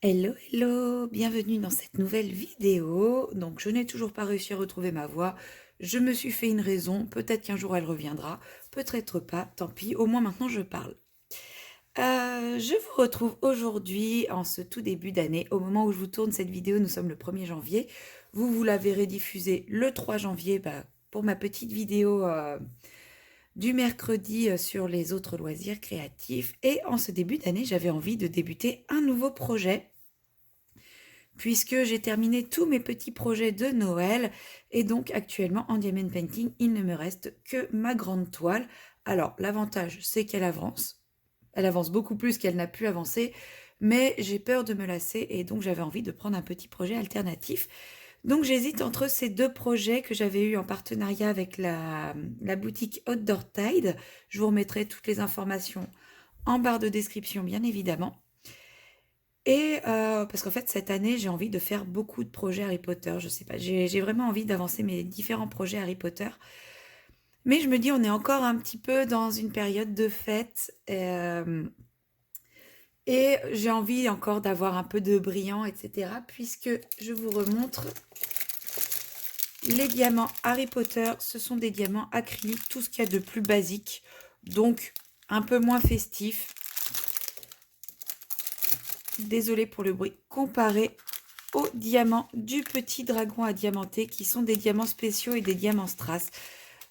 Hello, hello, bienvenue dans cette nouvelle vidéo. Donc, je n'ai toujours pas réussi à retrouver ma voix. Je me suis fait une raison. Peut-être qu'un jour elle reviendra, peut-être pas. Tant pis, au moins maintenant je parle. Je vous retrouve aujourd'hui en ce tout début d'année. Au moment où je vous tourne cette vidéo, nous sommes le 1er janvier. Vous la verrez diffusée le 3 janvier pour ma petite vidéo du mercredi sur les autres loisirs créatifs. Et en ce début d'année, j'avais envie de débuter un nouveau projet puisque j'ai terminé tous mes petits projets de Noël et donc actuellement en diamond painting, il ne me reste que ma grande toile. Alors l'avantage c'est qu'elle avance, elle avance beaucoup plus qu'elle n'a pu avancer, mais j'ai peur de me lasser et donc j'avais envie de prendre un petit projet alternatif. Donc j'hésite entre ces deux projets que j'avais eu en partenariat avec la boutique Outdoor Tide. Je vous remettrai toutes les informations en barre de description bien évidemment. Et parce qu'en fait, cette année, j'ai envie de faire beaucoup de projets Harry Potter. Je sais pas, j'ai vraiment envie d'avancer mes différents projets Harry Potter. Mais je me dis, on est encore un petit peu dans une période de fête. Et j'ai envie encore d'avoir un peu de brillant, etc. Puisque je vous remontre les diamants Harry Potter. Ce sont des diamants acryliques, tout ce qu'il y a de plus basique. Donc, un peu moins festif. Désolée pour le bruit. Comparé aux diamants du petit dragon à diamanter qui sont des diamants spéciaux et des diamants strass.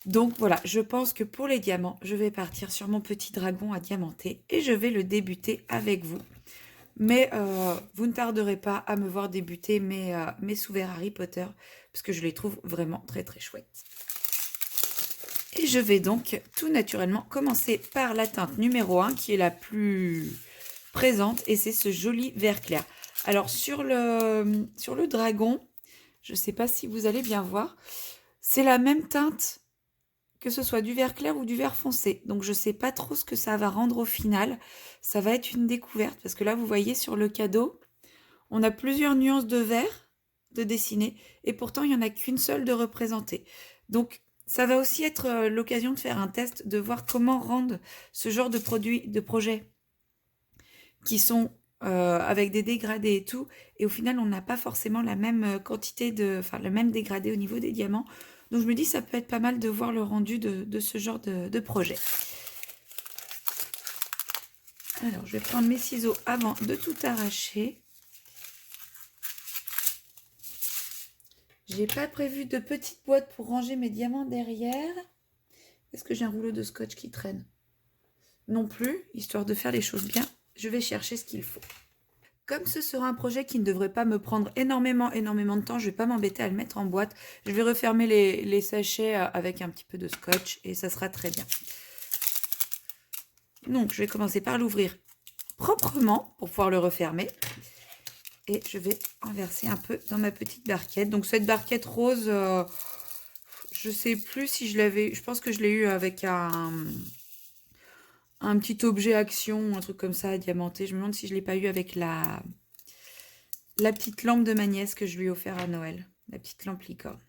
Donc voilà, je pense que pour les diamants, je vais partir sur mon petit dragon à diamanter et je vais le débuter avec vous. Mais vous ne tarderez pas à me voir débuter mes sous-verts Harry Potter parce que je les trouve vraiment très très chouettes. Et je vais donc tout naturellement commencer par la teinte numéro 1 qui est la plus présente et c'est ce joli vert clair. Alors sur le dragon, je ne sais pas si vous allez bien voir, c'est la même teinte que ce soit du vert clair ou du vert foncé. Donc je ne sais pas trop ce que ça va rendre au final. Ça va être une découverte parce que là vous voyez sur le cadeau, on a plusieurs nuances de vert de dessiner et pourtant il n'y en a qu'une seule de représentée. Donc ça va aussi être l'occasion de faire un test, de voir comment rendre ce genre de produits, de projets qui sont avec des dégradés et tout. Et au final, on n'a pas forcément la même quantité enfin, le même dégradé au niveau des diamants. Donc je me dis, ça peut être pas mal de voir le rendu de ce genre de projet. Alors, je vais prendre mes ciseaux avant de tout arracher. J'ai pas prévu de petite boîte pour ranger mes diamants derrière. Est-ce que j'ai un rouleau de scotch qui traîne? Non plus, histoire de faire les choses bien. Je vais chercher ce qu'il faut. Comme ce sera un projet qui ne devrait pas me prendre énormément de temps, je ne vais pas m'embêter à le mettre en boîte. Je vais refermer les sachets avec un petit peu de scotch et ça sera très bien. Donc, je vais commencer par l'ouvrir proprement pour pouvoir le refermer. Et je vais en verser un peu dans ma petite barquette. Donc, cette barquette rose, je ne sais plus si je l'avais... Je pense que je l'ai eu avec un petit objet action, un truc comme ça, diamanté. Je me demande si je ne l'ai pas eu avec la petite lampe de ma nièce que je lui ai offert à Noël. La petite lampe licorne.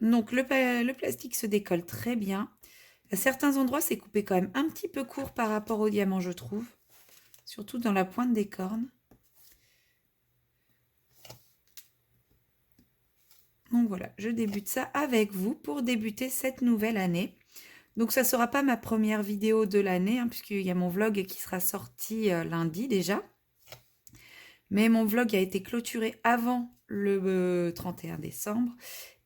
Donc le plastique se décolle très bien. À certains endroits, c'est coupé quand même un petit peu court par rapport au diamant, je trouve. Surtout dans la pointe des cornes. Donc voilà, je débute ça avec vous pour débuter cette nouvelle année. Donc ça ne sera pas ma première vidéo de l'année, puisqu'il y a mon vlog qui sera sorti lundi déjà. Mais mon vlog a été clôturé avant le 31 décembre.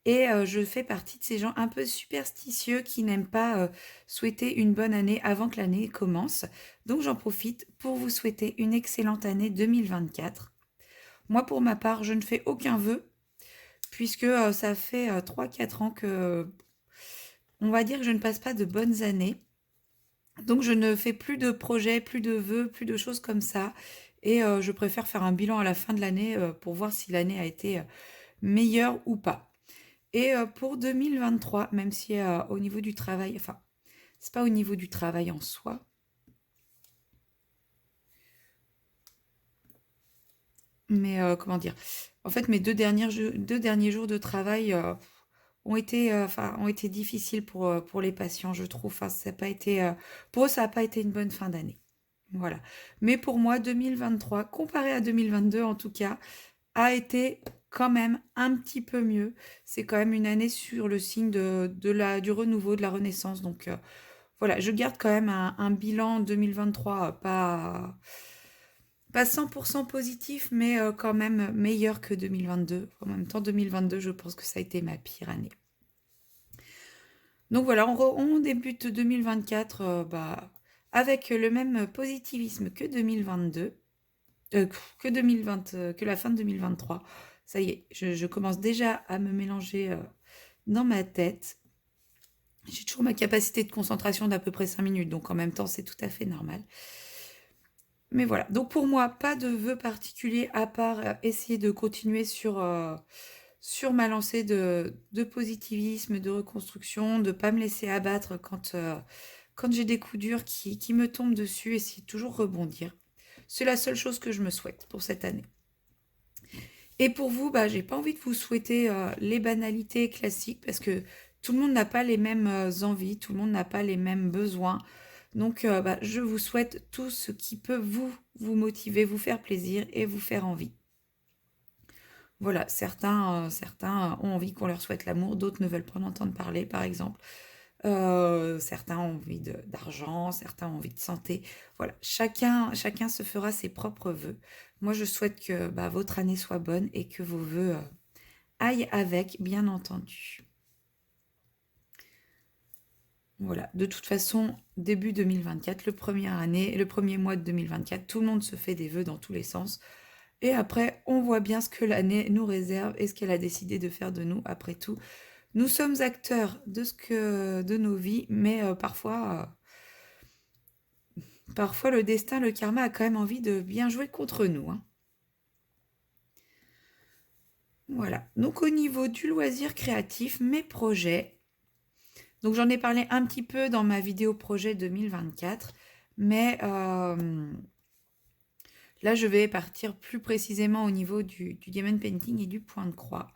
Et je fais partie de ces gens un peu superstitieux qui n'aiment pas souhaiter une bonne année avant que l'année commence. Donc j'en profite pour vous souhaiter une excellente année 2024. Moi, pour ma part, je ne fais aucun vœu, puisque ça fait 3-4 ans que, on va dire que je ne passe pas de bonnes années. Donc je ne fais plus de projets, plus de vœux, plus de choses comme ça. Et je préfère faire un bilan à la fin de l'année pour voir si l'année a été meilleure ou pas. Et pour 2023, même si au niveau du travail, enfin, c'est pas au niveau du travail en soi, mais comment dire, en fait, mes deux derniers jours de travail ont été difficiles pour les patients, je trouve. Enfin, ça a pas été, pour eux, ça n'a pas été une bonne fin d'année. Voilà. Mais pour moi, 2023, comparé à 2022 en tout cas, a été quand même un petit peu mieux. C'est quand même une année sur le signe du renouveau, de la renaissance. Donc voilà, je garde quand même un bilan 2023 pas 100% positif, mais quand même meilleur que 2022. En même temps, 2022, je pense que ça a été ma pire année. Donc voilà, on débute 2024 avec le même positivisme que 2022, que 2020, que la fin de 2023. Ça y est, je commence déjà à me mélanger dans ma tête. J'ai toujours ma capacité de concentration d'à peu près 5 minutes, donc en même temps, c'est tout à fait normal. Mais voilà, donc pour moi, pas de vœux particuliers à part essayer de continuer sur ma lancée de positivisme, de reconstruction, de pas me laisser abattre quand j'ai des coups durs qui me tombent dessus, essayer de toujours rebondir. C'est la seule chose que je me souhaite pour cette année. Et pour vous, bah, j'ai pas envie de vous souhaiter les banalités classiques parce que tout le monde n'a pas les mêmes envies, tout le monde n'a pas les mêmes besoins. Donc, bah, je vous souhaite tout ce qui peut vous motiver, vous faire plaisir et vous faire envie. Voilà, certains ont envie qu'on leur souhaite l'amour, d'autres ne veulent pas en entendre parler, par exemple. Certains ont envie d'argent, certains ont envie de santé. Voilà, chacun se fera ses propres vœux. Moi, je souhaite que bah, votre année soit bonne et que vos vœux aillent avec, bien entendu. Voilà, de toute façon, début 2024, le premier mois de 2024, tout le monde se fait des vœux dans tous les sens. Et après, on voit bien ce que l'année nous réserve et ce qu'elle a décidé de faire de nous. Après tout, nous sommes acteurs de nos vies, mais parfois le destin, le karma a quand même envie de bien jouer contre nous, hein. Voilà. Donc au niveau du loisir créatif, mes projets. Donc j'en ai parlé un petit peu dans ma vidéo projet 2024, mais là je vais partir plus précisément au niveau du diamond painting et du point de croix.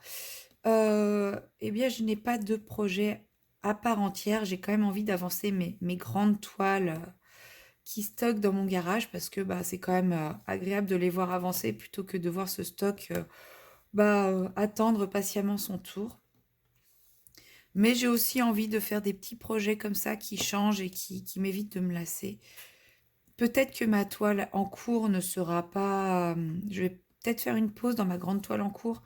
Eh bien, je n'ai pas de projet à part entière. J'ai quand même envie d'avancer mes grandes toiles qui stockent dans mon garage parce que bah, c'est quand même agréable de les voir avancer plutôt que de voir ce stock attendre patiemment son tour. Mais j'ai aussi envie de faire des petits projets comme ça qui changent et qui m'évitent de me lasser. Peut-être que ma toile en cours ne sera pas... je vais peut-être faire une pause dans ma grande toile en cours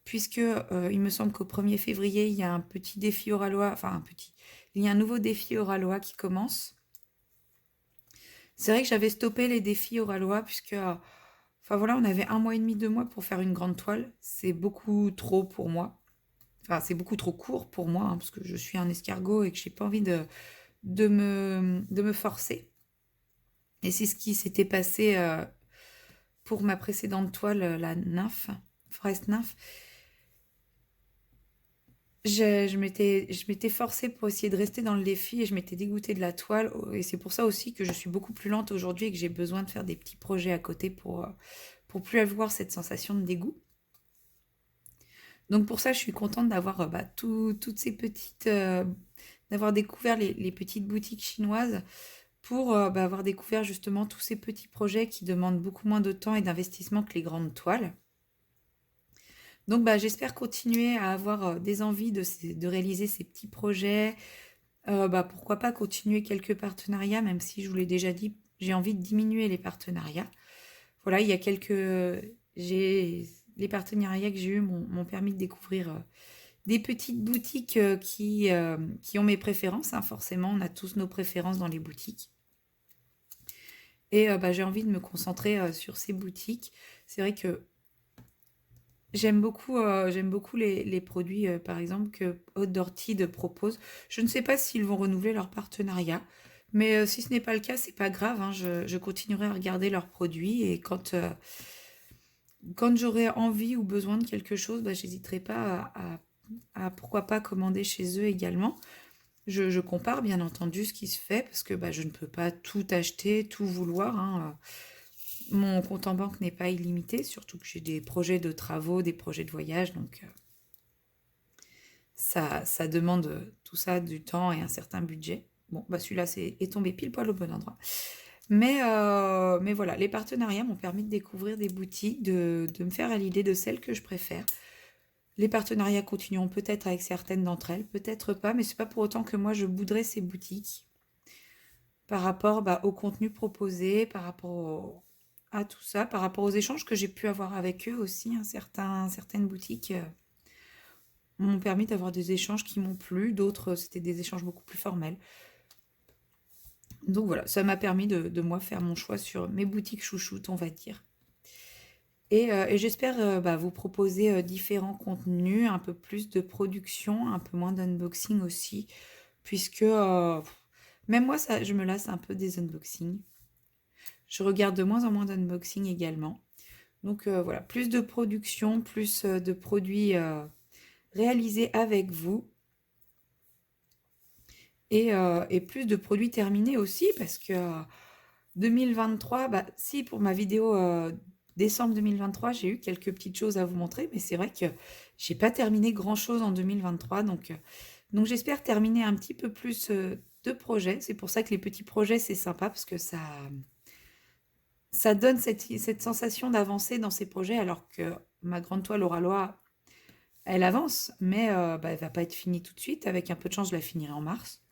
puisque il me semble qu'au 1er février, il y a un petit défi Oralois, enfin un petit, il y a un nouveau défi Oralois qui commence. C'est vrai que j'avais stoppé les défis Oralois puisque, enfin voilà, on avait 1 mois et demi, 2 mois pour faire une grande toile. C'est beaucoup trop pour moi. Enfin, c'est beaucoup trop court pour moi, hein, parce que je suis un escargot et que j'ai pas envie de me forcer. Et c'est ce qui s'était passé pour ma précédente toile, la nymphe, Forest Nymph. Je m'étais forcée pour essayer de rester dans le défi et je m'étais dégoûtée de la toile. Et c'est pour ça aussi que je suis beaucoup plus lente aujourd'hui et que j'ai besoin de faire des petits projets à côté pour plus avoir cette sensation de dégoût. Donc pour ça, je suis contente d'avoir toutes ces petites... d'avoir découvert les petites boutiques chinoises pour avoir découvert justement tous ces petits projets qui demandent beaucoup moins de temps et d'investissement que les grandes toiles. Donc bah, j'espère continuer à avoir des envies de réaliser ces petits projets. Pourquoi pas continuer quelques partenariats, même si je vous l'ai déjà dit, j'ai envie de diminuer les partenariats. Voilà, il y a les partenariats que j'ai eus m'ont permis de découvrir des petites boutiques qui ont mes préférences, hein. Forcément, on a tous nos préférences dans les boutiques. Et j'ai envie de me concentrer sur ces boutiques. C'est vrai que j'aime beaucoup les produits, par exemple, que Haute d'Ortide propose. Je ne sais pas s'ils vont renouveler leur partenariat, mais si ce n'est pas le cas, c'est pas grave, hein. Je continuerai à regarder leurs produits et quand j'aurai envie ou besoin de quelque chose, j'hésiterai pas à pourquoi pas commander chez eux également. Je compare bien entendu ce qui se fait parce que je ne peux pas tout acheter, tout vouloir, hein. Mon compte en banque n'est pas illimité, surtout que j'ai des projets de travaux, des projets de voyage, donc ça demande tout ça du temps et un certain budget. Bon, celui-là est tombé pile poil au bon endroit. Mais voilà, les partenariats m'ont permis de découvrir des boutiques, de me faire à l'idée de celles que je préfère. Les partenariats continueront peut-être avec certaines d'entre elles, peut-être pas, mais c'est pas pour autant que moi je bouderai ces boutiques par rapport au contenu proposé, par rapport à tout ça, par rapport aux échanges que j'ai pu avoir avec eux aussi. Hein, certaines boutiques m'ont permis d'avoir des échanges qui m'ont plu, d'autres c'était des échanges beaucoup plus formels. Donc voilà, ça m'a permis de moi faire mon choix sur mes boutiques chouchoutes, on va dire. Et j'espère vous proposer différents contenus, un peu plus de production, un peu moins d'unboxing aussi, puisque même moi, ça, je me lasse un peu des unboxings. Je regarde de moins en moins d'unboxing également. Donc voilà, plus de production, plus de produits réalisés avec vous et plus de produits terminés aussi, parce que 2023, si pour ma vidéo décembre 2023, j'ai eu quelques petites choses à vous montrer, mais c'est vrai que j'ai pas terminé grand-chose en 2023, donc j'espère terminer un petit peu plus de projets. C'est pour ça que les petits projets, c'est sympa, parce que ça donne cette sensation d'avancer dans ces projets, alors que ma grande toile au Ralois, elle avance, mais elle va pas être finie tout de suite. Avec un peu de chance, je la finirai en mars.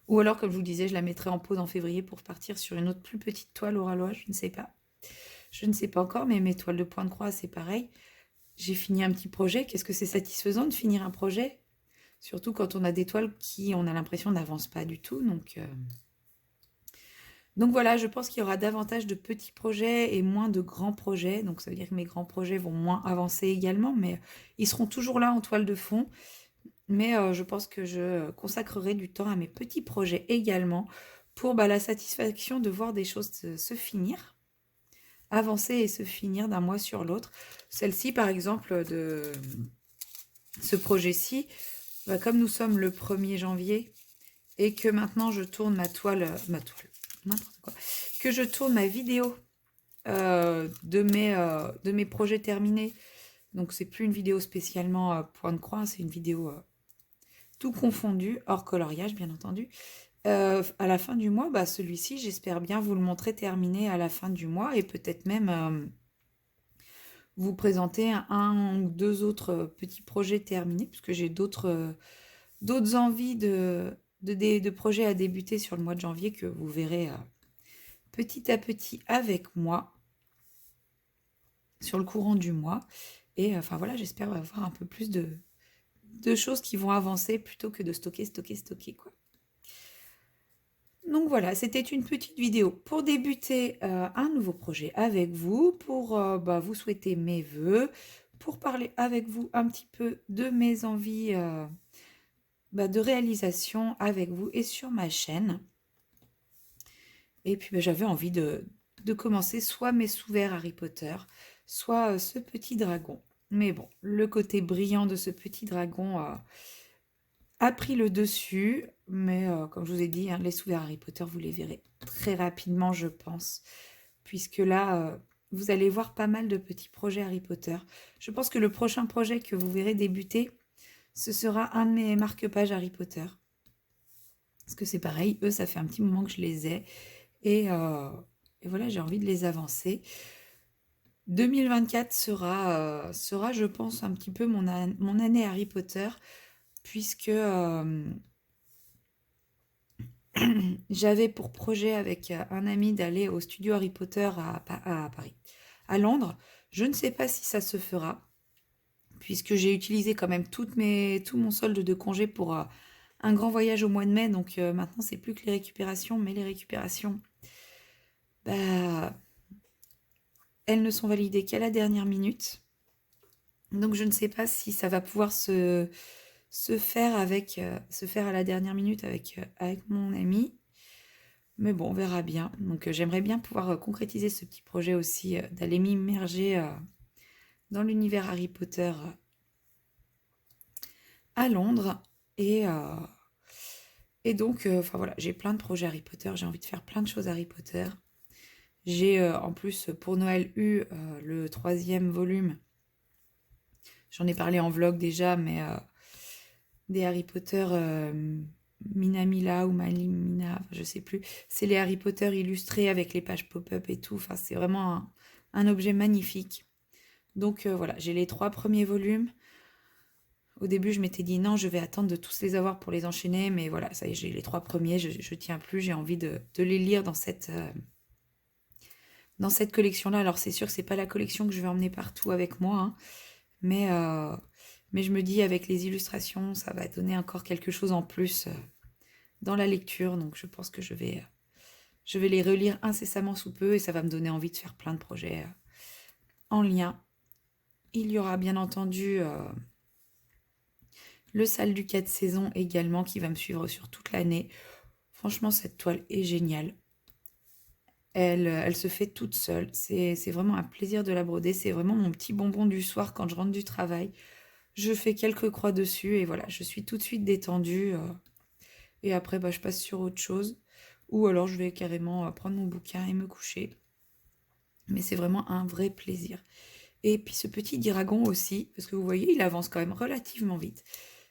Ou alors, comme je vous disais, je la mettrai en pause en février pour partir sur une autre plus petite toile au Ralois, je ne sais pas. Je ne sais pas encore, mais mes toiles de point de croix, c'est pareil. J'ai fini un petit projet. Qu'est-ce que c'est satisfaisant de finir un projet? Surtout quand on a des toiles qui, on a l'impression, n'avancent pas du tout. Donc voilà, je pense qu'il y aura davantage de petits projets et moins de grands projets. Donc ça veut dire que mes grands projets vont moins avancer également, mais ils seront toujours là en toile de fond. Mais je pense que je consacrerai du temps à mes petits projets également pour la satisfaction de voir des choses se finir, avancer et se finir d'un mois sur l'autre. Celle-ci, par exemple, de ce projet-ci, comme nous sommes le 1er janvier et que maintenant je tourne n'importe quoi, que je tourne ma vidéo de mes projets terminés. Donc c'est plus une vidéo spécialement point de croix, c'est une vidéo tout confondu, hors coloriage bien entendu. À la fin du mois, celui-ci, j'espère bien vous le montrer terminé à la fin du mois et peut-être même vous présenter un ou deux autres petits projets terminés, puisque j'ai d'autres envies de projets à débuter sur le mois de janvier que vous verrez petit à petit avec moi sur le courant du mois. Et enfin voilà, j'espère avoir un peu plus de choses qui vont avancer plutôt que de stocker, quoi. Donc voilà, c'était une petite vidéo pour débuter un nouveau projet avec vous, pour vous souhaiter mes vœux, pour parler avec vous un petit peu de mes envies de réalisation avec vous et sur ma chaîne. Et puis j'avais envie de commencer soit mes sous-verts Harry Potter, soit ce petit dragon. Mais bon, le côté brillant de ce petit dragon a pris le dessus, mais comme je vous ai dit, hein, les sous-verts Harry Potter, vous les verrez très rapidement, je pense, puisque là, vous allez voir pas mal de petits projets Harry Potter. Je pense que le prochain projet que vous verrez débuter, ce sera un de mes marque-pages Harry Potter. Parce que c'est pareil, eux, ça fait un petit moment que je les ai, et voilà, j'ai envie de les avancer. 2024 sera, je pense, un petit peu mon année Harry Potter, puisque j'avais pour projet avec un ami d'aller au studio Harry Potter à Paris, à Londres. Je ne sais pas si ça se fera, puisque j'ai utilisé quand même tout mon solde de congé pour un grand voyage au mois de mai. Donc maintenant, c'est plus que les récupérations, mais les récupérations, elles ne sont validées qu'à la dernière minute. Donc je ne sais pas si ça va pouvoir se faire à la dernière minute avec mon ami. Mais bon, on verra bien. Donc j'aimerais bien pouvoir concrétiser ce petit projet aussi, d'aller m'immerger dans l'univers Harry Potter à Londres. Et donc, enfin voilà, j'ai plein de projets Harry Potter, j'ai envie de faire plein de choses Harry Potter. J'ai en plus pour Noël eu le 3e volume. J'en ai parlé en vlog déjà, mais des Harry Potter Minamila ou Malimina, je sais plus. C'est les Harry Potter illustrés avec les pages pop-up et tout. Enfin, c'est vraiment un objet magnifique. Donc voilà, j'ai les 3 premiers volumes. Au début, je m'étais dit non, je vais attendre de tous les avoir pour les enchaîner, mais voilà, ça y est, j'ai les 3 premiers, je tiens plus, j'ai envie de les lire dans cette collection-là. Alors c'est sûr que c'est pas la collection que je vais emmener partout avec moi, hein, mais, euh, mais je me dis avec les illustrations, ça va donner encore quelque chose en plus dans la lecture, donc je pense que je vais les relire incessamment sous peu et ça va me donner envie de faire plein de projets en lien. Il y aura bien entendu le Sale du 4 saisons également qui va me suivre sur toute l'année. Franchement, cette toile est géniale. Elle se fait toute seule. C'est vraiment un plaisir de la broder. C'est vraiment mon petit bonbon du soir quand je rentre du travail. Je fais quelques croix dessus et voilà, je suis tout de suite détendue. Et après, bah, je passe sur autre chose. Ou alors, je vais carrément prendre mon bouquin et me coucher. Mais c'est vraiment un vrai plaisir. Et puis ce petit dragon aussi, parce que vous voyez, il avance quand même relativement vite.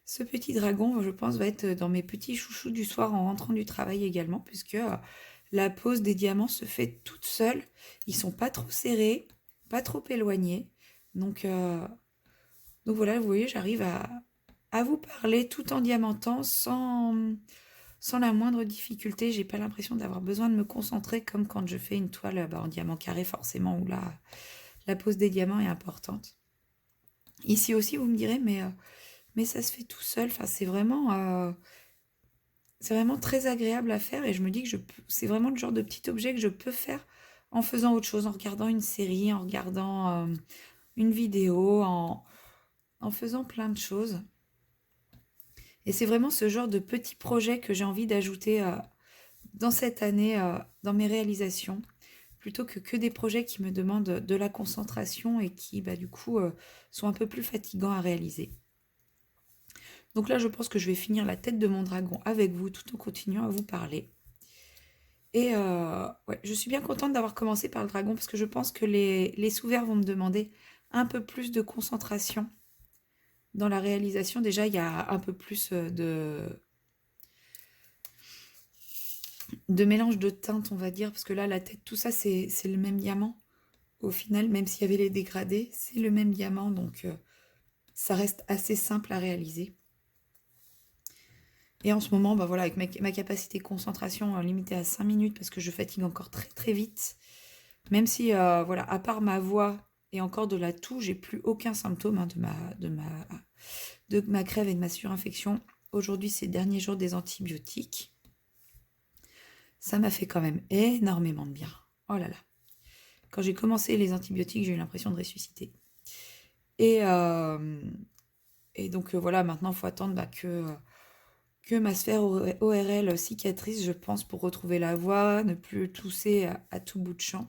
Ce petit dragon, je pense, va être dans mes petits chouchous du soir en rentrant du travail également, puisque la pose des diamants se fait toute seule. Ils sont pas trop serrés, pas trop éloignés. Donc, euh, donc voilà, vous voyez, j'arrive à vous parler tout en diamantant sans la moindre difficulté. J'ai pas l'impression d'avoir besoin de me concentrer comme quand je fais une toile en diamant carré, forcément, où là, la pose des diamants est importante. Ici aussi, vous me direz, mais ça se fait tout seul. Enfin, c'est vraiment très agréable à faire et je me dis que c'est vraiment le genre de petit objet que je peux faire en faisant autre chose, en regardant une série, en regardant une vidéo, en faisant plein de choses. Et c'est vraiment ce genre de petits projets que j'ai envie d'ajouter dans cette année, dans mes réalisations, plutôt que des projets qui me demandent de la concentration et qui, bah, du coup, sont un peu plus fatigants à réaliser. Donc là, je pense que je vais finir la tête de mon dragon avec vous tout en continuant à vous parler. Et ouais, je suis bien contente d'avoir commencé par le dragon parce que je pense que les sous-verts vont me demander un peu plus de concentration dans la réalisation. Déjà, il y a un peu plus de mélange de teintes, on va dire, parce que là, la tête, tout ça, c'est le même diamant. Au final, même s'il y avait les dégradés, c'est le même diamant, donc ça reste assez simple à réaliser. Et en ce moment, bah voilà, avec ma capacité de concentration limitée à 5 minutes, parce que je fatigue encore très très vite, même si, voilà, à part ma voix et encore de la toux, j'ai plus aucun symptôme hein, de ma crève et de ma surinfection. Aujourd'hui, c'est le dernier jour des antibiotiques. Ça m'a fait quand même énormément de bien. Oh là là. Quand j'ai commencé les antibiotiques, j'ai eu l'impression de ressusciter. Et, euh, et donc voilà, maintenant, il faut attendre bah, que ma sphère ORL cicatrice, je pense, pour retrouver la voix, ne plus tousser à tout bout de champ.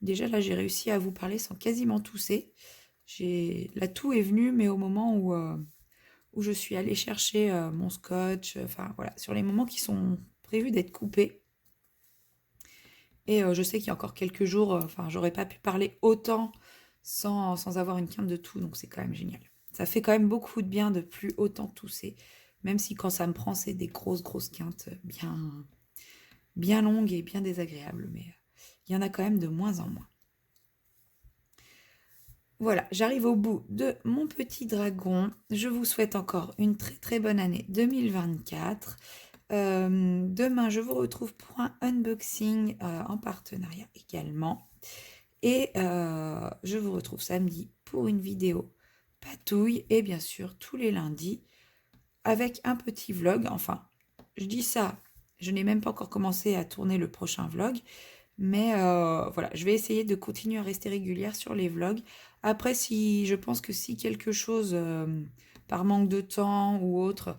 Déjà, là, j'ai réussi à vous parler sans quasiment tousser. La toux est venue, mais au moment où je suis allée chercher mon scotch, enfin voilà, sur les moments qui sont prévus d'être coupés. Et je sais qu'il y a encore quelques jours, enfin, j'aurais pas pu parler autant sans avoir une quinte de toux, donc c'est quand même génial. Ça fait quand même beaucoup de bien de plus autant tousser, même si quand ça me prend, c'est des grosses quintes bien longues et bien désagréables, mais il y en a quand même de moins en moins. Voilà, j'arrive au bout de mon petit dragon. Je vous souhaite encore une très très bonne année 2024. Demain, je vous retrouve pour un unboxing en partenariat également. Et je vous retrouve samedi pour une vidéo patouille et bien sûr tous les lundis avec un petit vlog. Enfin, je dis ça, je n'ai même pas encore commencé à tourner le prochain vlog. Mais voilà, je vais essayer de continuer à rester régulière sur les vlogs. Après, si je pense que si quelque chose, par manque de temps ou autre,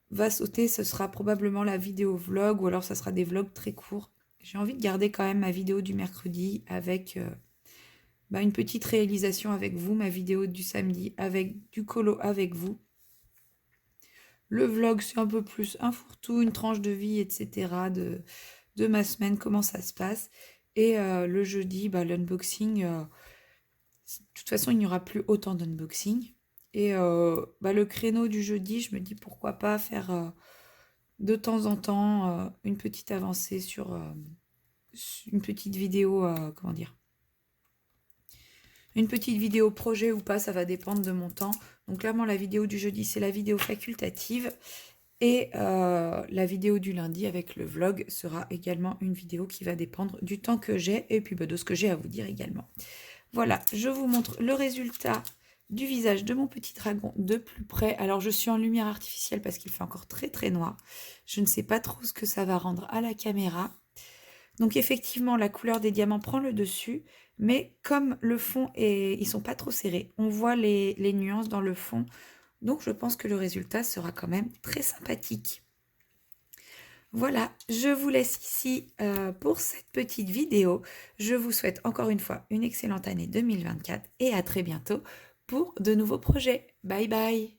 va sauter, ce sera probablement la vidéo vlog ou alors ça sera des vlogs très courts. J'ai envie de garder quand même ma vidéo du mercredi avec bah, une petite réalisation avec vous, ma vidéo du samedi avec du colo avec vous. Le vlog, c'est un peu plus un fourre-tout, une tranche de vie, etc. de ma semaine, comment ça se passe. Et le jeudi, bah, l'unboxing, de toute façon, il n'y aura plus autant d'unboxing. Et bah, le créneau du jeudi, je me dis pourquoi pas faire de temps en temps une petite avancée sur une petite vidéo, comment dire, une petite vidéo projet ou pas, ça va dépendre de mon temps. Donc clairement, la vidéo du jeudi, c'est la vidéo facultative. Et la vidéo du lundi avec le vlog sera également une vidéo qui va dépendre du temps que j'ai et puis de ce que j'ai à vous dire également. Voilà, je vous montre le résultat du visage de mon petit dragon de plus près. Alors je suis en lumière artificielle parce qu'il fait encore très très noir. Je ne sais pas trop ce que ça va rendre à la caméra. Donc effectivement, la couleur des diamants prend le dessus, mais comme le fond ils sont pas trop serrés, on voit les nuances dans le fond. Donc je pense que le résultat sera quand même très sympathique. Voilà, je vous laisse ici pour cette petite vidéo. Je vous souhaite encore une fois une excellente année 2024 et à très bientôt pour de nouveaux projets. Bye bye!